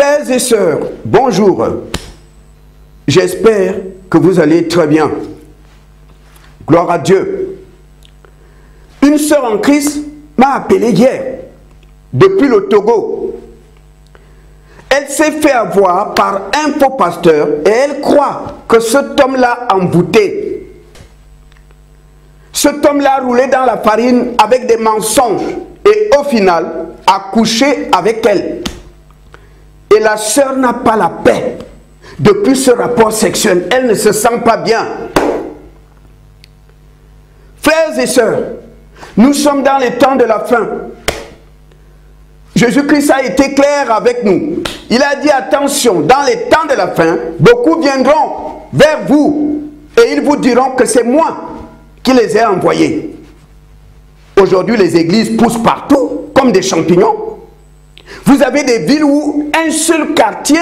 Frères et sœurs, bonjour. J'espère que vous allez très bien. Gloire à Dieu. Une sœur en Christ m'a appelé hier, depuis le Togo. Elle s'est fait avoir par un faux pasteur et elle croit que cet homme-là a envoûté. Cet homme-là a roulé dans la farine avec des mensonges et au final a couché avec elle. Et la sœur n'a pas la paix depuis ce rapport sexuel. Elle ne se sent pas bien. Frères et sœurs, nous sommes dans les temps de la fin. Jésus-Christ a été clair avec nous. Il a dit attention, dans les temps de la fin, beaucoup viendront vers vous et ils vous diront que c'est moi qui les ai envoyés. Aujourd'hui, les églises poussent partout comme des champignons. Vous avez des villes où un seul quartier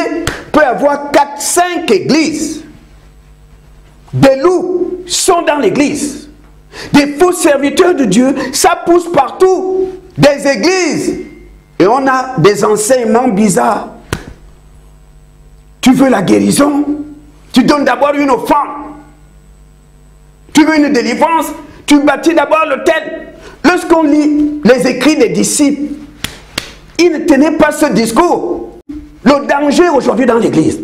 peut avoir 4-5 églises. Des loups sont dans l'église. Des faux serviteurs de Dieu, ça pousse partout. Des églises. Et on a des enseignements bizarres. Tu veux la guérison? Tu donnes d'abord une offrande. Tu veux une délivrance? Tu bâtis d'abord l'autel. Lorsqu'on lit les écrits des disciples, ils ne tenaient pas ce discours. Le danger aujourd'hui dans l'église.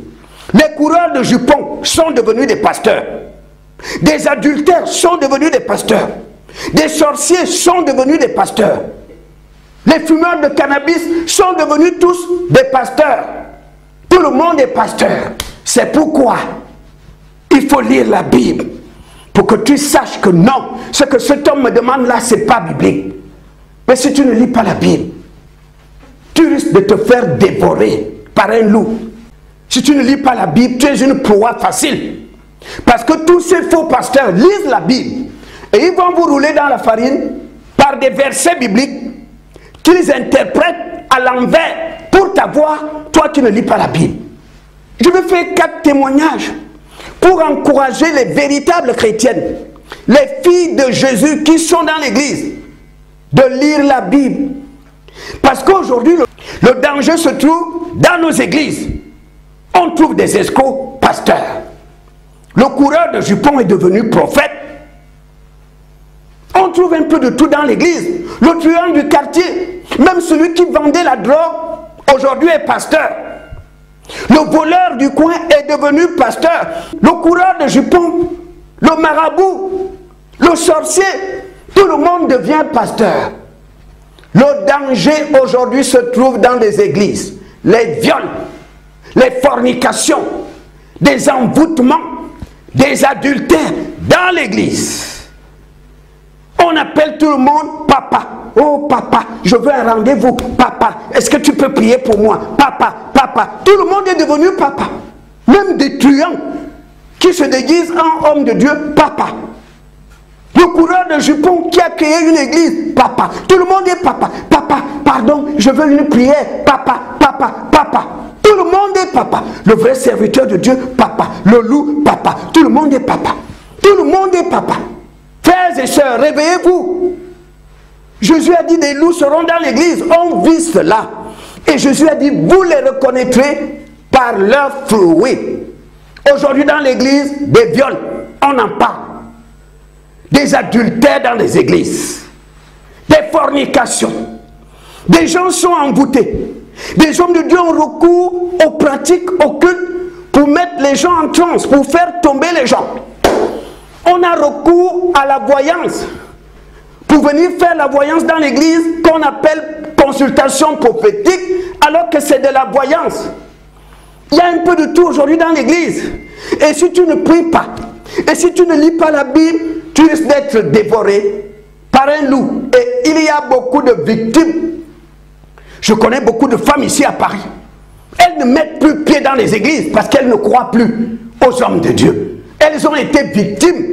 Les coureurs de jupons sont devenus des pasteurs. Des adultères sont devenus des pasteurs. Des sorciers sont devenus des pasteurs. Les fumeurs de cannabis sont devenus tous des pasteurs. Tout le monde est pasteur. C'est pourquoi il faut lire la Bible. Pour que tu saches que non, ce que cet homme me demande là, ce n'est pas biblique. Mais si tu ne lis pas la Bible, tu risques de te faire dévorer par un loup. Si tu ne lis pas la Bible, tu es une proie facile. Parce que tous ces faux pasteurs lisent la Bible. Et ils vont vous rouler dans la farine par des versets bibliques qu'ils interprètent à l'envers pour t'avoir, toi qui ne lis pas la Bible. Je vais faire 4 témoignages pour encourager les véritables chrétiennes, les filles de Jésus qui sont dans l'église, de lire la Bible. Parce qu'aujourd'hui, le danger se trouve dans nos églises. On trouve des escrocs pasteurs. Le coureur de jupons est devenu prophète. On trouve un peu de tout dans l'église. Le truand du quartier, même celui qui vendait la drogue, aujourd'hui est pasteur. Le voleur du coin est devenu pasteur. Le coureur de jupons, le marabout, le sorcier, tout le monde devient pasteur. Le danger aujourd'hui se trouve dans des églises. Les viols, les fornications, des envoûtements, des adultères dans l'église. On appelle tout le monde papa. Oh papa, je veux un rendez-vous. Papa, est-ce que tu peux prier pour moi? Papa, papa. Tout le monde est devenu papa. Même des truands qui se déguisent en homme de Dieu, papa. Le coureur de jupons qui a créé une église, papa. Tout le monde est papa. Papa, pardon, je veux une prière. Papa, papa, papa. Tout le monde est papa. Le vrai serviteur de Dieu, papa. Le loup, papa. Tout le monde est papa. Tout le monde est papa. Frères et sœurs, réveillez-vous. Jésus a dit des loups seront dans l'église. On vit cela. Et Jésus a dit, vous les reconnaîtrez par leurs fruits. Aujourd'hui dans l'église, des viols, on en parle. Des adultères dans les églises. Des fornications. Des gens sont envoûtés. Des hommes de Dieu ont recours aux pratiques occultes pour mettre les gens en transe, pour faire tomber les gens. On a recours à la voyance. Pour venir faire la voyance dans l'église qu'on appelle consultation prophétique, alors que c'est de la voyance. Il y a un peu de tout aujourd'hui dans l'église. Et si tu ne pries pas, et si tu ne lis pas la Bible, tu risques d'être dévoré par un loup. Et il y a beaucoup de victimes. Je connais beaucoup de femmes ici à Paris. Elles ne mettent plus pied dans les églises parce qu'elles ne croient plus aux hommes de Dieu. Elles ont été victimes.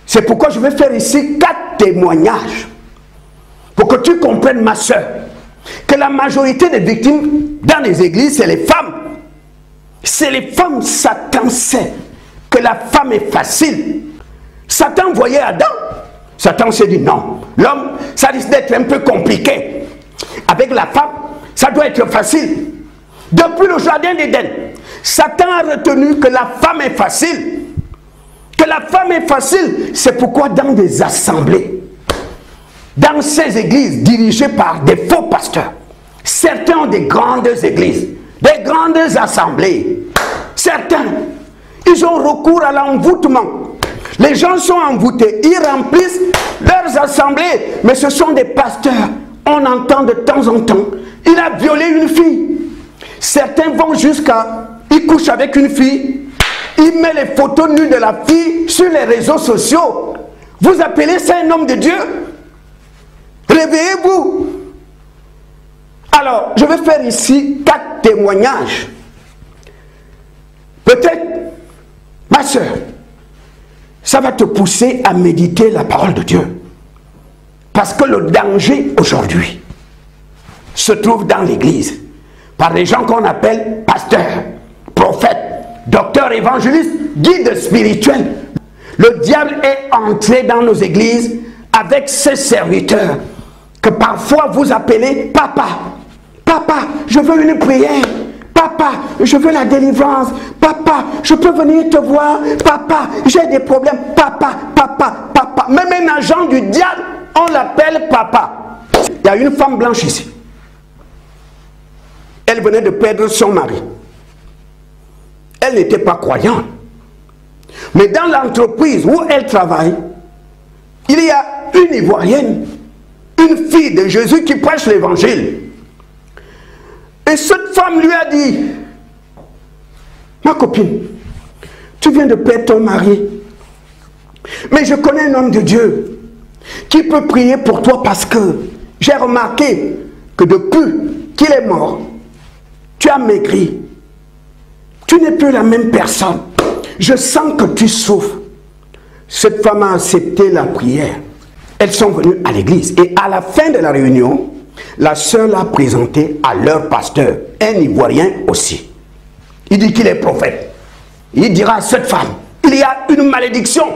C'est pourquoi je vais faire ici 4 témoignages. Pour que tu comprennes, ma soeur, que la majorité des victimes dans les églises, c'est les femmes. C'est les femmes. Satan sait que la femme est facile. Satan voyait Adam. Satan s'est dit non. L'homme, ça risque d'être un peu compliqué. Avec la femme, ça doit être facile. Depuis le jardin d'Éden, Satan a retenu que la femme est facile. Que la femme est facile, c'est pourquoi dans des assemblées, dans ces églises dirigées par des faux pasteurs, certains ont des grandes églises, des grandes assemblées. Certains, ils ont recours à l'envoûtement. Les gens sont envoûtés, ils remplissent leurs assemblées, mais ce sont des pasteurs. On entend de temps en temps, il a violé une fille. Certains vont jusqu'à, ils couchent avec une fille, ils mettent les photos nues de la fille sur les réseaux sociaux. Vous appelez ça un homme de Dieu? Réveillez-vous. Alors, je vais faire ici 4 témoignages. Peut-être, ma soeur, ça va te pousser à méditer la parole de Dieu. Parce que le danger aujourd'hui se trouve dans l'église. Par les gens qu'on appelle pasteurs, prophètes, docteurs, évangélistes, guides spirituels. Le diable est entré dans nos églises avec ses serviteurs que parfois vous appelez papa. Papa, je veux une prière. Papa, je veux la délivrance. Papa, je peux venir te voir. Papa, j'ai des problèmes. Papa, papa, papa. Même un agent du diable, on l'appelle papa. Il y a une femme blanche ici. Elle venait de perdre son mari. Elle n'était pas croyante. Mais dans l'entreprise où elle travaille, il y a une Ivoirienne, une fille de Jésus qui prêche l'évangile. Et cette femme lui a dit, ma copine, tu viens de perdre ton mari. Mais je connais un homme de Dieu qui peut prier pour toi parce que j'ai remarqué que depuis qu'il est mort, tu as maigri. Tu n'es plus la même personne. Je sens que tu souffres. Cette femme a accepté la prière. Elles sont venues à l'église. Et à la fin de la réunion, la sœur l'a présenté à leur pasteur, un Ivoirien aussi. Il dit qu'il est prophète. Il dira à cette femme, il y a une malédiction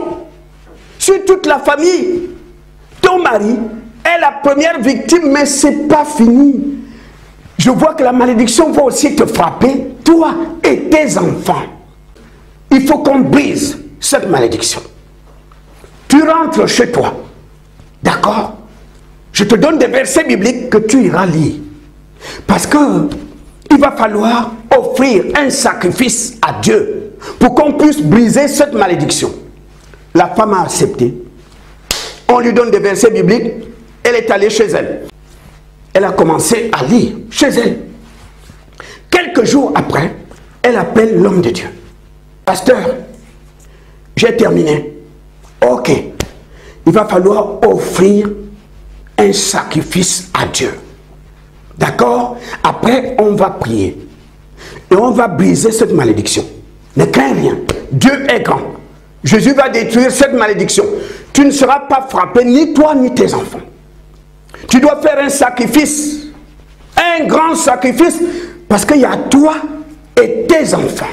sur toute la famille. Ton mari est la première victime, mais ce n'est pas fini. Je vois que la malédiction va aussi te frapper, toi et tes enfants. Il faut qu'on brise cette malédiction. Tu rentres chez toi. D'accord? Je te donne des versets bibliques que tu iras lire. Parce que il va falloir offrir un sacrifice à Dieu pour qu'on puisse briser cette malédiction. La femme a accepté. On lui donne des versets bibliques. Elle est allée chez elle. Elle a commencé à lire chez elle. Quelques jours après, elle appelle l'homme de Dieu. Pasteur, j'ai terminé. Ok. Il va falloir offrir un sacrifice à Dieu. D'accord? Après, on va prier. Et on va briser cette malédiction. Ne crains rien. Dieu est grand. Jésus va détruire cette malédiction. Tu ne seras pas frappé, ni toi, ni tes enfants. Tu dois faire un sacrifice. Un grand sacrifice. Parce qu'il y a toi et tes enfants.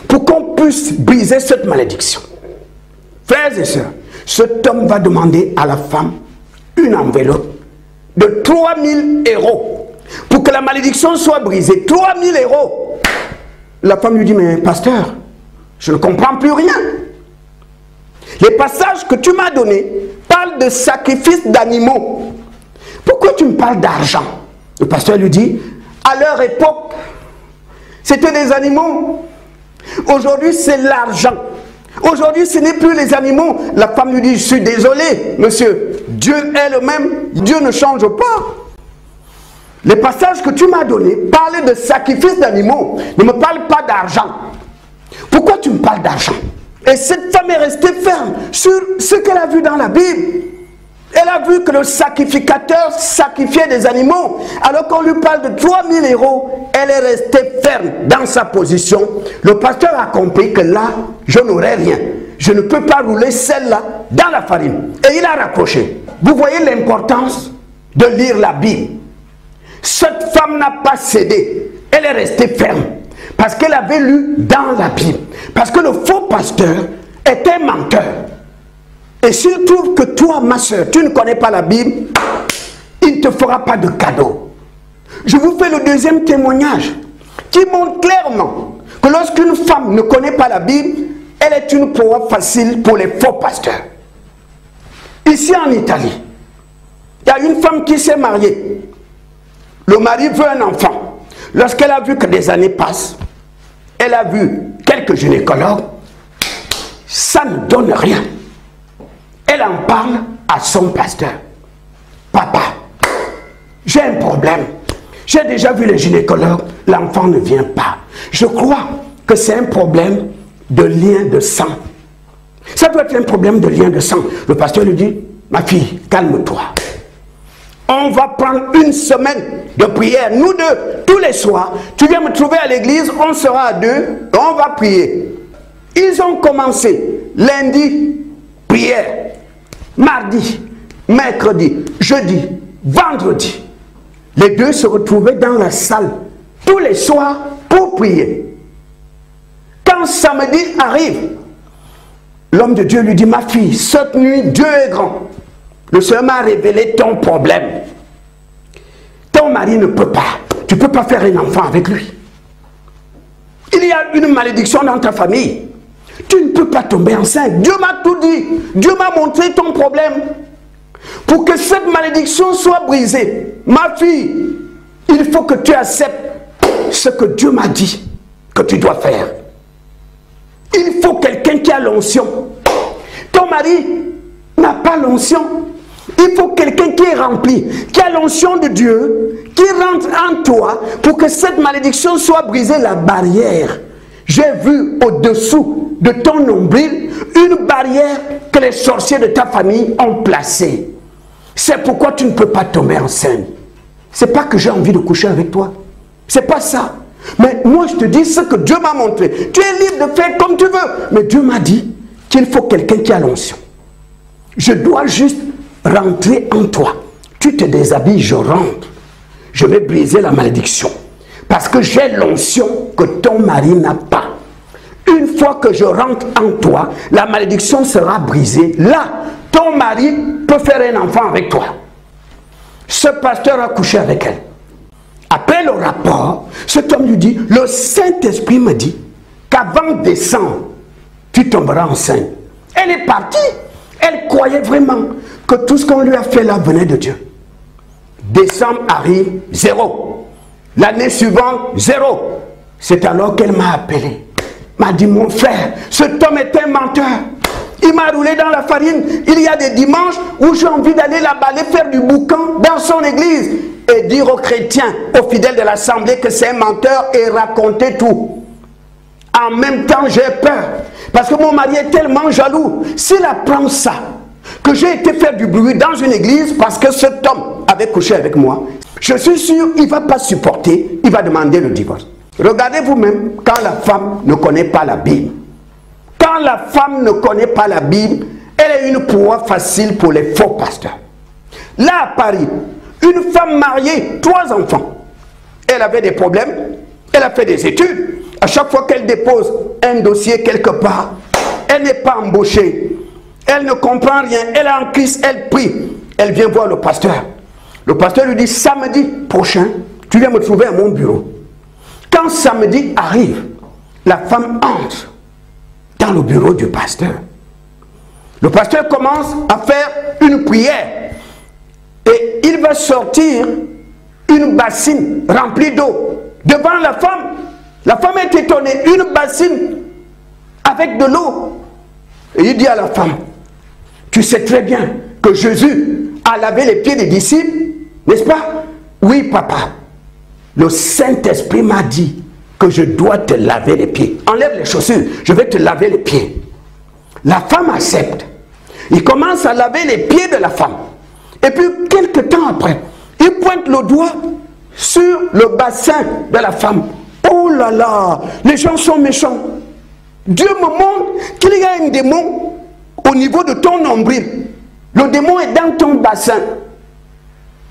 Pour qu'on puisse briser cette malédiction. Frères et sœurs, cet homme va demander à la femme une enveloppe de 3000 € pour que la malédiction soit brisée. 3000 €. La femme lui dit, mais pasteur, je ne comprends plus rien. Les passages que tu m'as donnés parlent de sacrifice d'animaux. Pourquoi tu me parles d'argent? Le pasteur lui dit, à leur époque, c'était des animaux. Aujourd'hui, c'est l'argent. Aujourd'hui, ce n'est plus les animaux. La femme lui dit, je suis désolé, monsieur. Dieu est le même. Dieu ne change pas. Les passages que tu m'as donnés parlaient de sacrifice d'animaux. Ne me parle pas d'argent. Pourquoi tu me parles d'argent? Et cette femme est restée ferme sur ce qu'elle a vu dans la Bible. Elle a vu que le sacrificateur sacrifiait des animaux. Alors qu'on lui parle de 3000 €, elle est restée ferme dans sa position. Le pasteur a compris que là, je n'aurai rien. Je ne peux pas rouler celle-là dans la farine. Et il a raccroché. Vous voyez l'importance de lire la Bible. Cette femme n'a pas cédé. Elle est restée ferme. Parce qu'elle avait lu dans la Bible. Parce que le faux pasteur est un menteur. Et s'il trouve que toi, ma soeur, tu ne connais pas la Bible, il ne te fera pas de cadeau. Je vous fais le deuxième témoignage. qui montre clairement que lorsqu'une femme ne connaît pas la Bible, elle est une proie facile pour les faux pasteurs. Ici en Italie, il y a une femme qui s'est mariée. Le mari veut un enfant. Lorsqu'elle a vu que des années passent, elle a vu quelques gynécologues, ça ne donne rien. Elle en parle à son pasteur. Papa, j'ai un problème. J'ai déjà vu les gynécologues, l'enfant ne vient pas. Je crois que c'est un problème de lien de sang. Ça doit être un problème de lien de sang. Le pasteur lui dit, ma fille, calme-toi. On va prendre une semaine de prière, nous deux, tous les soirs. Tu viens me trouver à l'église, on sera à deux, on va prier. Ils ont commencé lundi, prière. Mardi, mercredi, jeudi, vendredi. Les deux se retrouvaient dans la salle tous les soirs pour prier. Quand samedi arrive, l'homme de Dieu lui dit, ma fille, cette nuit, Dieu est grand. Le Seigneur m'a révélé ton problème. Ton mari ne peut pas. Tu ne peux pas faire un enfant avec lui. Il y a une malédiction dans ta famille. Tu ne peux pas tomber enceinte. Dieu m'a tout dit. Dieu m'a montré ton problème. Pour que cette malédiction soit brisée, ma fille, il faut que tu acceptes ce que Dieu m'a dit que tu dois faire. Il faut quelqu'un qui a l'onction. Ton mari n'a pas l'onction. Il faut quelqu'un qui est rempli, qui a l'onction de Dieu, qui rentre en toi pour que cette malédiction soit brisée, la barrière. J'ai vu au-dessous de ton nombril une barrière que les sorciers de ta famille ont placée. C'est pourquoi tu ne peux pas tomber enceinte. C'est pas que j'ai envie de coucher avec toi. C'est pas ça. Mais moi je te dis ce que Dieu m'a montré. Tu es libre de faire comme tu veux. Mais Dieu m'a dit qu'il faut quelqu'un qui a l'onction. Je dois juste rentrer en toi. Tu te déshabilles, je rentre. Je vais briser la malédiction. Parce que j'ai l'onction que ton mari n'a pas. Une fois que je rentre en toi, la malédiction sera brisée. Là, ton mari peut faire un enfant avec toi. Ce pasteur a couché avec elle. Après le rapport, cet homme lui dit, le Saint-Esprit me dit qu'avant décembre, tu tomberas enceinte. Elle est partie. Elle croyait vraiment que tout ce qu'on lui a fait là venait de Dieu. Décembre arrive, 0. L'année suivante, 0. C'est alors qu'elle m'a appelé. M'a dit, mon frère, cet homme est un menteur. Il m'a roulé dans la farine. Il y a des dimanches où j'ai envie d'aller là-bas, aller faire du boucan dans son église et dire aux chrétiens, aux fidèles de l'assemblée que c'est un menteur et raconter tout. En même temps, j'ai peur. Parce que mon mari est tellement jaloux. S'il apprend ça, que j'ai été faire du bruit dans une église parce que cet homme avait couché avec moi, je suis sûr qu'il ne va pas supporter, il va demander le divorce. Regardez vous-même quand la femme ne connaît pas la Bible. Quand la femme ne connaît pas la Bible, elle est une proie facile pour les faux pasteurs. Là à Paris, une femme mariée, 3 enfants. Elle avait des problèmes, elle a fait des études. À chaque fois qu'elle dépose un dossier quelque part, elle n'est pas embauchée. Elle ne comprend rien, elle est en crise, elle prie. Elle vient voir le pasteur. Le pasteur lui dit, samedi prochain, tu viens me trouver à mon bureau. Quand samedi arrive, la femme entre dans le bureau du pasteur. Le pasteur commence à faire une prière. Et il va sortir une bassine remplie d'eau devant la femme. La femme est étonnée, une bassine avec de l'eau. Et il dit à la femme, tu sais très bien que Jésus a lavé les pieds des disciples, n'est-ce pas? Oui, papa. Le Saint-Esprit m'a dit que je dois te laver les pieds. Enlève les chaussures, je vais te laver les pieds. La femme accepte. Il commence à laver les pieds de la femme. Et puis, quelque temps après, il pointe le doigt sur le bassin de la femme. Oh là là, les gens sont méchants. Dieu me montre qu'il y a un démon au niveau de ton nombril. Le démon est dans ton bassin.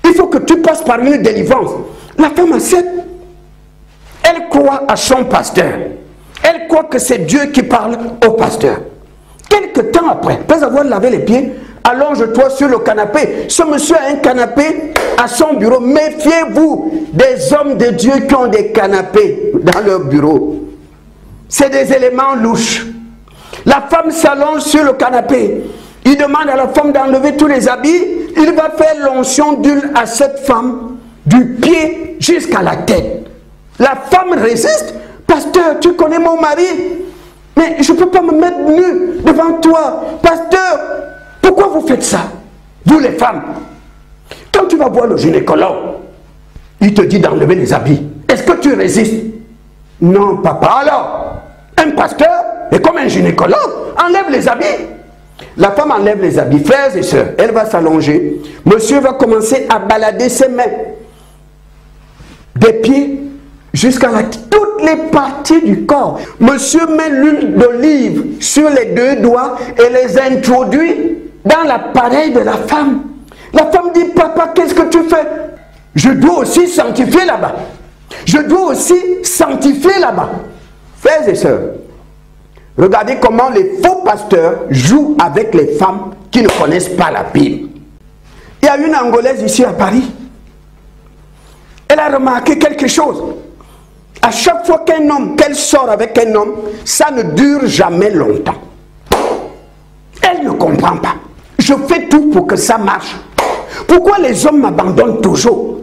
Il faut que tu passes par une délivrance. La femme accepte. Elle croit à son pasteur. Elle croit que c'est Dieu qui parle au pasteur. Quelque temps après avoir lavé les pieds, allonge-toi sur le canapé. Ce monsieur a un canapé à son bureau. Méfiez-vous des hommes de Dieu qui ont des canapés dans leur bureau. C'est des éléments louches. La femme s'allonge sur le canapé. Il demande à la femme d'enlever tous les habits. Il va faire l'onction d'huile à cette femme du pied jusqu'à la tête. La femme résiste. Pasteur, tu connais mon mari, mais je ne peux pas me mettre nue devant toi. Pasteur, pourquoi vous faites ça? Vous les femmes. Quand tu vas voir le gynécologue, il te dit d'enlever les habits. Est-ce que tu résistes? Non, papa. Alors, un pasteur est comme un gynécologue. Enlève les habits. La femme enlève les habits. Frères et sœurs, elle va s'allonger. Monsieur va commencer à balader ses mains. Des pieds jusqu'à toutes les parties du corps. Monsieur met l'huile d'olive sur les deux doigts et les introduit dans l'appareil de la femme. La femme dit, papa, qu'est-ce que tu fais? Je dois aussi sanctifier là-bas. Je dois aussi sanctifier là-bas. Frères et sœurs, regardez comment les faux pasteurs jouent avec les femmes qui ne connaissent pas la Bible. Il y a une Angolaise ici à Paris. Elle a remarqué quelque chose. À chaque fois qu'elle sort avec un homme, ça ne dure jamais longtemps. Elle ne comprend pas. Je fais tout pour que ça marche. Pourquoi les hommes m'abandonnent toujours?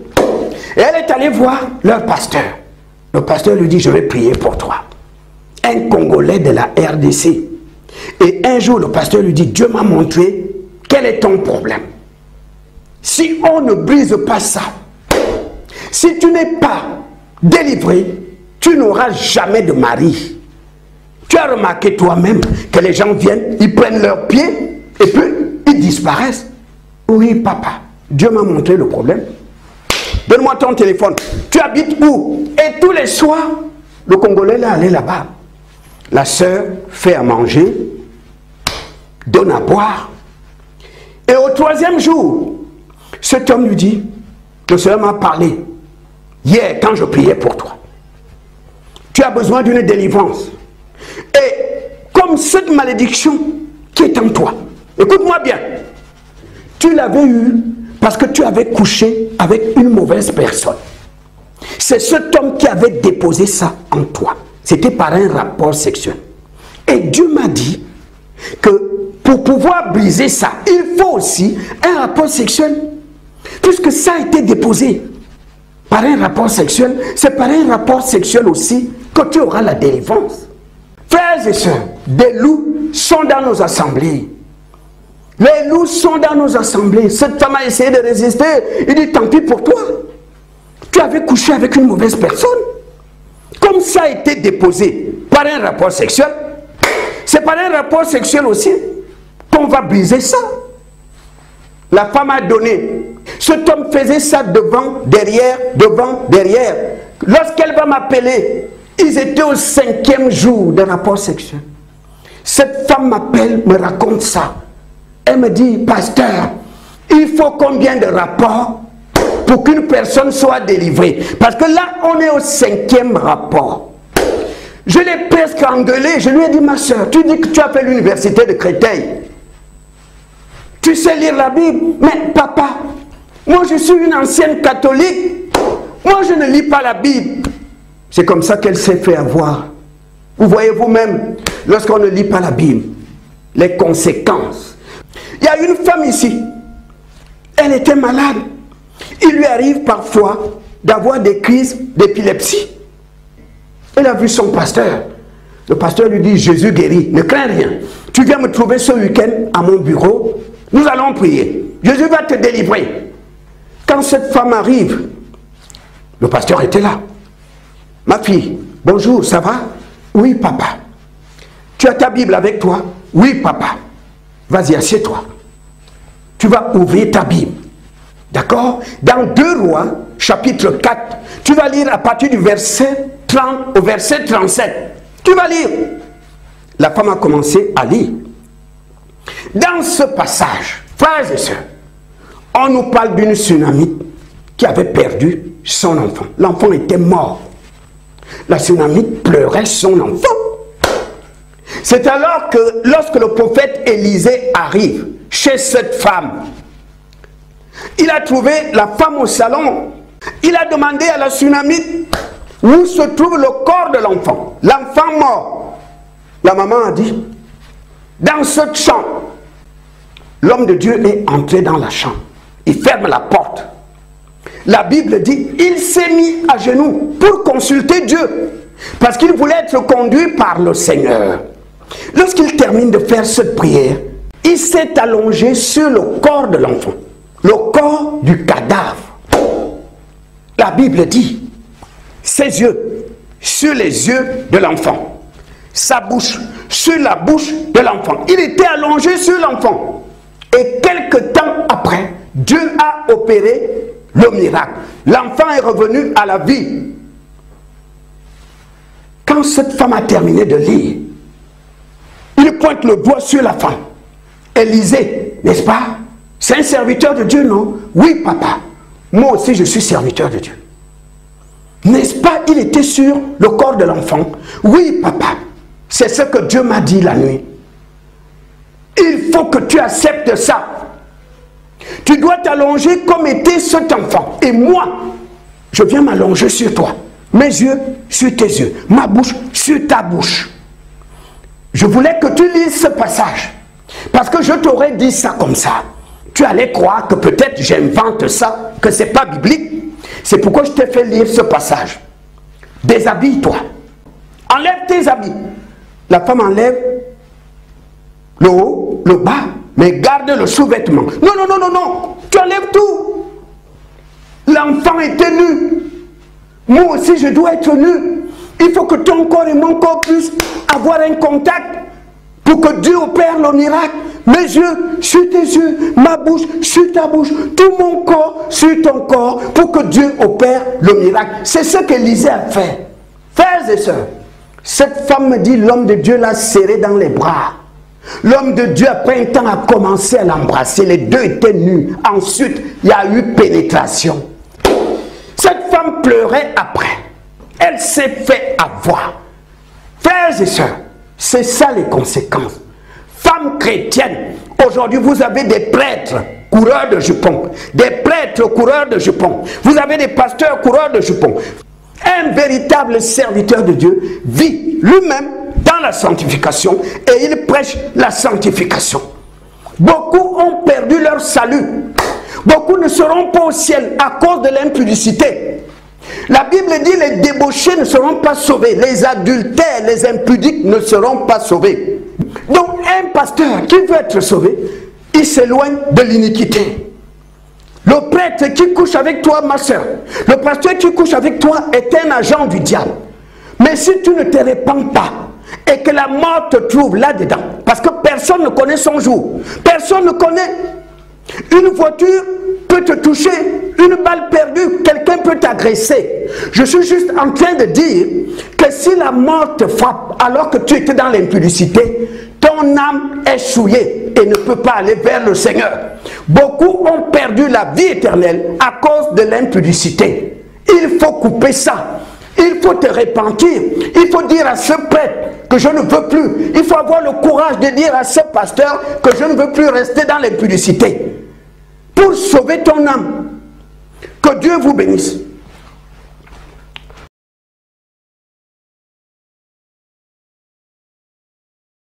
Et elle est allée voir leur pasteur. Le pasteur lui dit, je vais prier pour toi. Un Congolais de la RDC. Et un jour, le pasteur lui dit, Dieu m'a montré quel est ton problème. Si on ne brise pas ça, si tu n'es pas délivré, tu n'auras jamais de mari. Tu as remarqué toi-même que les gens viennent, ils prennent leurs pieds et puis ils disparaissent. Oui, papa, Dieu m'a montré le problème. Donne-moi ton téléphone. Tu habites où? Et tous les soirs, le Congolais là, allait là-bas. La sœur fait à manger, donne à boire. Et au troisième jour, cet homme lui dit, le Seigneur m'a parlé hier quand je priais pour toi. Tu as besoin d'une délivrance. Et comme cette malédiction qui est en toi, écoute-moi bien, tu l'avais eue parce que tu avais couché avec une mauvaise personne. C'est cet homme qui avait déposé ça en toi. C'était par un rapport sexuel. Et Dieu m'a dit que pour pouvoir briser ça, il faut aussi un rapport sexuel. Puisque ça a été déposé par un rapport sexuel, c'est par un rapport sexuel aussi que tu auras la délivrance. Frères et sœurs, des loups sont dans nos assemblées. Les loups sont dans nos assemblées. Cette femme a essayé de résister. Il dit, tant pis pour toi. Tu avais couché avec une mauvaise personne. Comme ça a été déposé par un rapport sexuel, c'est par un rapport sexuel aussi qu'on va briser ça. La femme a donné. Cet homme faisait ça devant, derrière, devant, derrière. Lorsqu'elle va m'appeler, ils étaient au 5e jour d'un rapport sexuel. Cette femme m'appelle, me raconte ça. Elle me dit, pasteur, il faut combien de rapports pour qu'une personne soit délivrée? Parce que là, on est au 5e rapport. Je l'ai presque engueulé. Je lui ai dit, ma soeur, tu dis que tu as fait l'université de Créteil. Tu sais lire la Bible. Mais papa, moi je suis une ancienne catholique. Moi je ne lis pas la Bible. C'est comme ça qu'elle s'est fait avoir. Vous voyez vous-même, lorsqu'on ne lit pas la Bible, les conséquences. Il y a une femme ici. Elle était malade. Il lui arrive parfois d'avoir des crises d'épilepsie. Elle a vu son pasteur. Le pasteur lui dit, Jésus guérit, ne crains rien. Tu viens me trouver ce week-end à mon bureau. Nous allons prier. Jésus va te délivrer. Quand cette femme arrive, le pasteur était là. Ma fille, bonjour, ça va? Oui, papa. Tu as ta Bible avec toi? Oui, papa. Vas-y, assieds-toi. Tu vas ouvrir ta Bible. D'accord? Dans 2 Rois, chapitre 4, tu vas lire à partir du verset 30 au verset 37. Tu vas lire. La femme a commencé à lire. Dans ce passage, frères et sœurs, on nous parle d'une tsunamite qui avait perdu son enfant. L'enfant était mort. La tsunamite pleurait son enfant. C'est alors que lorsque le prophète Élisée arrive chez cette femme, Il a trouvé la femme au salon. Il a demandé à la Sunamite où se trouve le corps de l'enfant. L'enfant mort. La maman a dit, dans cette chambre. L'homme de Dieu est entré dans la chambre. Il ferme la porte. La Bible dit, il s'est mis à genoux pour consulter Dieu. Parce qu'il voulait être conduit par le Seigneur. Lorsqu'il termine de faire cette prière, il s'est allongé sur le corps de l'enfant. Le corps du cadavre. La Bible dit, ses yeux sur les yeux de l'enfant. Sa bouche sur la bouche de l'enfant. Il était allongé sur l'enfant. Et quelque temps après, Dieu a opéré le miracle. L'enfant est revenu à la vie. Quand cette femme a terminé de lire, il pointe le doigt sur la femme. Élisée, n'est-ce pas? C'est un serviteur de Dieu, non? Oui, papa. Moi aussi, je suis serviteur de Dieu. N'est-ce pas? Il était sur le corps de l'enfant. Oui, papa. C'est ce que Dieu m'a dit la nuit. Il faut que tu acceptes ça. Tu dois t'allonger comme était cet enfant. Et moi, je viens m'allonger sur toi. Mes yeux sur tes yeux. Ma bouche sur ta bouche. Je voulais que tu lises ce passage. Parce que je t'aurais dit ça comme ça. Tu allais croire que peut-être j'invente ça, que ce n'est pas biblique. C'est pourquoi je t'ai fait lire ce passage. Déshabille-toi. Enlève tes habits. La femme enlève le haut, le bas, mais garde le sous-vêtement. Non, non, non, non, non. Tu enlèves tout. L'enfant était nu. Moi aussi, je dois être nu. Il faut que ton corps et mon corps puissent avoir un contact pour que Dieu opère le miracle. Mes yeux sur tes yeux, ma bouche sur ta bouche, tout mon corps sur ton corps, pour que Dieu opère le miracle. C'est ce qu'Élisée a fait. Frères et sœurs, cette femme me dit, l'homme de Dieu l'a serré dans les bras. L'homme de Dieu, après un temps, a commencé à l'embrasser. Les deux étaient nus. Ensuite, il y a eu pénétration. Cette femme pleurait après. Elle s'est fait avoir. Frères et sœurs, c'est ça les conséquences. Femmes chrétiennes, aujourd'hui vous avez des prêtres coureurs de jupons, des prêtres coureurs de jupons, vous avez des pasteurs coureurs de jupons. Un véritable serviteur de Dieu vit lui-même dans la sanctification et il prêche la sanctification. Beaucoup ont perdu leur salut. Beaucoup ne seront pas au ciel à cause de l'impudicité. La Bible dit les débauchés ne seront pas sauvés. Les adultères, les impudiques ne seront pas sauvés. Donc un pasteur qui veut être sauvé, il s'éloigne de l'iniquité. Le prêtre qui couche avec toi, ma soeur, le pasteur qui couche avec toi est un agent du diable. Mais si tu ne te répands pas et que la mort te trouve là-dedans, parce que personne ne connaît son jour, personne ne connaît. Une voiture peut te toucher, une balle perdue, quelqu'un peut t'agresser. Je suis juste en train de dire que si la mort te frappe alors que tu étais dans l'impudicité, ton âme est souillée et ne peut pas aller vers le Seigneur. Beaucoup ont perdu la vie éternelle à cause de l'impudicité. Il faut couper ça. Il faut te repentir. Il faut dire à ce prêtre que je ne veux plus. Il faut avoir le courage de dire à ce pasteur que je ne veux plus rester dans l'impudicité. Pour sauver ton âme. Que Dieu vous bénisse.